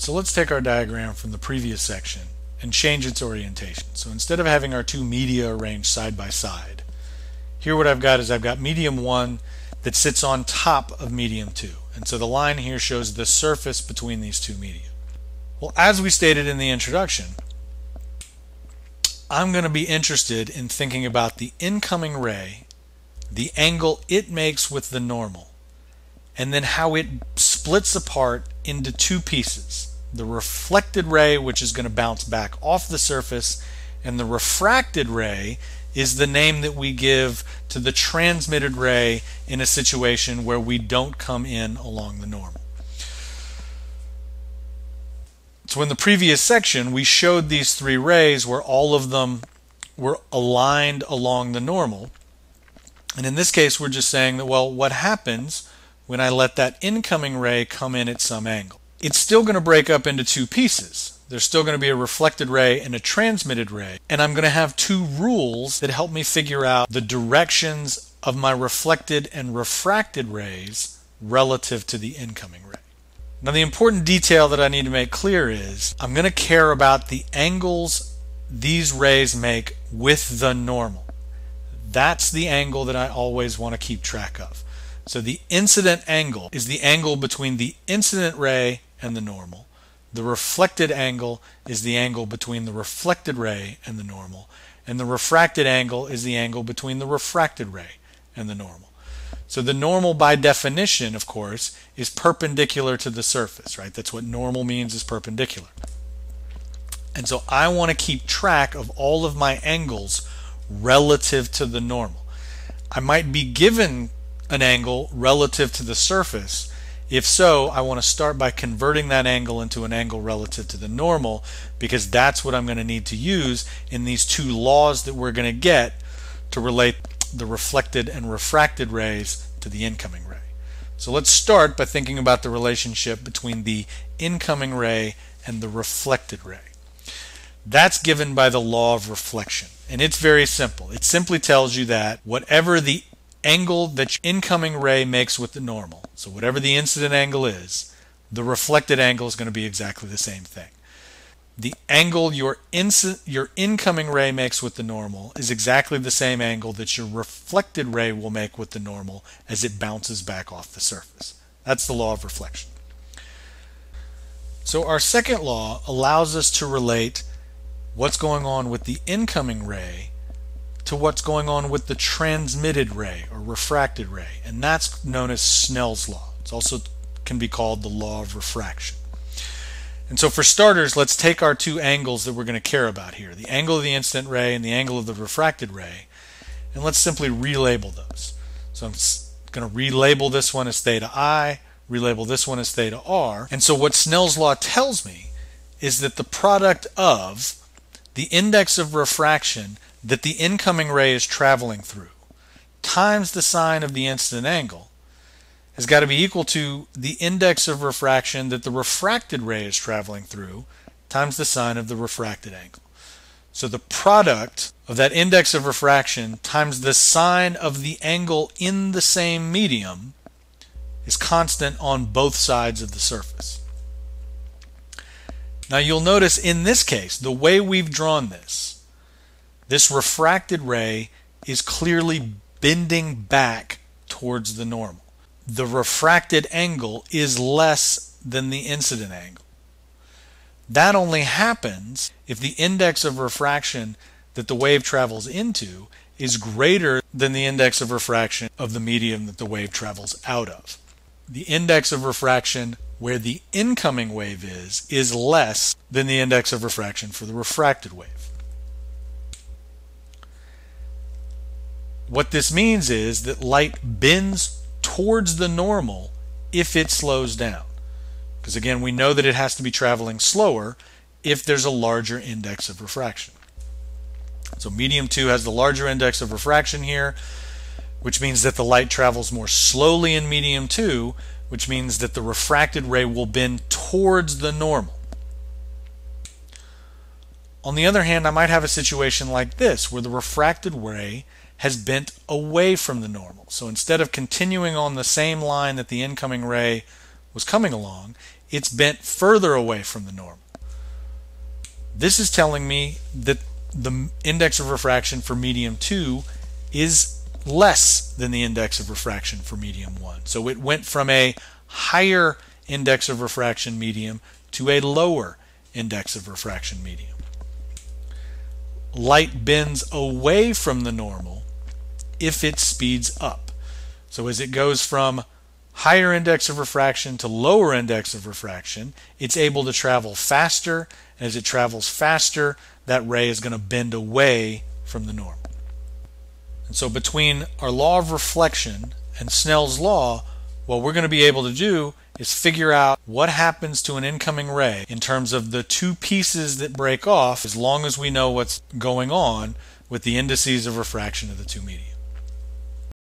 So let's take our diagram from the previous section and change its orientation. So instead of having our two media arranged side by side, here what I've got is I've got medium 1 that sits on top of medium 2. And so the line here shows the surface between these two media. Well, as we stated in the introduction, I'm going to be interested in thinking about the incoming ray, the angle it makes with the normal, and then how it splits apart into two pieces. The reflected ray, which is going to bounce back off the surface, and the refracted ray is the name that we give to the transmitted ray in a situation where we don't come in along the normal. So in the previous section, we showed these three rays where all of them were aligned along the normal. And in this case, we're just saying that, well, what happens when I let that incoming ray come in at some angle? It's still going to break up into two pieces. There's still going to be a reflected ray and a transmitted ray. And I'm going to have two rules that help me figure out the directions of my reflected and refracted rays relative to the incoming ray. Now, the important detail that I need to make clear is I'm going to care about the angles these rays make with the normal. That's the angle that I always want to keep track of. So the incident angle is the angle between the incident ray and the normal. The reflected angle is the angle between the reflected ray and the normal. And the refracted angle is the angle between the refracted ray and the normal. So the normal, by definition, of course, is perpendicular to the surface, right? That's what normal means, is perpendicular. And so I want to keep track of all of my angles relative to the normal. I might be given an angle relative to the surface. If so, I want to start by converting that angle into an angle relative to the normal, because that's what I'm going to need to use in these two laws that we're going to get to relate the reflected and refracted rays to the incoming ray. So let's start by thinking about the relationship between the incoming ray and the reflected ray. That's given by the law of reflection, and it's very simple. It simply tells you that whatever the angle that your incoming ray makes with the normal, so whatever the incident angle is, the reflected angle is going to be exactly the same thing. The angle your incoming ray makes with the normal is exactly the same angle that your reflected ray will make with the normal as it bounces back off the surface. That's the law of reflection. So our second law allows us to relate what's going on with the incoming ray to what's going on with the transmitted ray or refracted ray, and that's known as Snell's law. It also can be called the law of refraction. And so for starters, let's take our two angles that we're going to care about here, the angle of the incident ray and the angle of the refracted ray, and let's simply relabel those. So I'm going to relabel this one as theta I, relabel this one as theta r, and so what Snell's law tells me is that the product of the index of refraction that the incoming ray is traveling through times the sine of the incident angle has got to be equal to the index of refraction that the refracted ray is traveling through times the sine of the refracted angle. So the product of that index of refraction times the sine of the angle in the same medium is constant on both sides of the surface. Now you'll notice in this case, the way we've drawn this refracted ray is clearly bending back towards the normal. The refracted angle is less than the incident angle. That only happens if the index of refraction that the wave travels into is greater than the index of refraction of the medium that the wave travels out of. The index of refraction where the incoming wave is less than the index of refraction for the refracted wave. What this means is that light bends towards the normal if it slows down. Because again, we know that it has to be traveling slower if there's a larger index of refraction. So medium 2 has the larger index of refraction here, which means that the light travels more slowly in medium 2, which means that the refracted ray will bend towards the normal. On the other hand, I might have a situation like this, where the refracted ray has bent away from the normal. So instead of continuing on the same line that the incoming ray was coming along, it's bent further away from the normal. This is telling me that the index of refraction for medium 2 is less than the index of refraction for medium 1. So it went from a higher index of refraction medium to a lower index of refraction medium. Light bends away from the normal if it speeds up. So as it goes from higher index of refraction to lower index of refraction, it's able to travel faster. As it travels faster, that ray is going to bend away from the normal. And so between our law of reflection and Snell's law, what we're going to be able to do is figure out what happens to an incoming ray in terms of the two pieces that break off, as long as we know what's going on with the indices of refraction of the two media.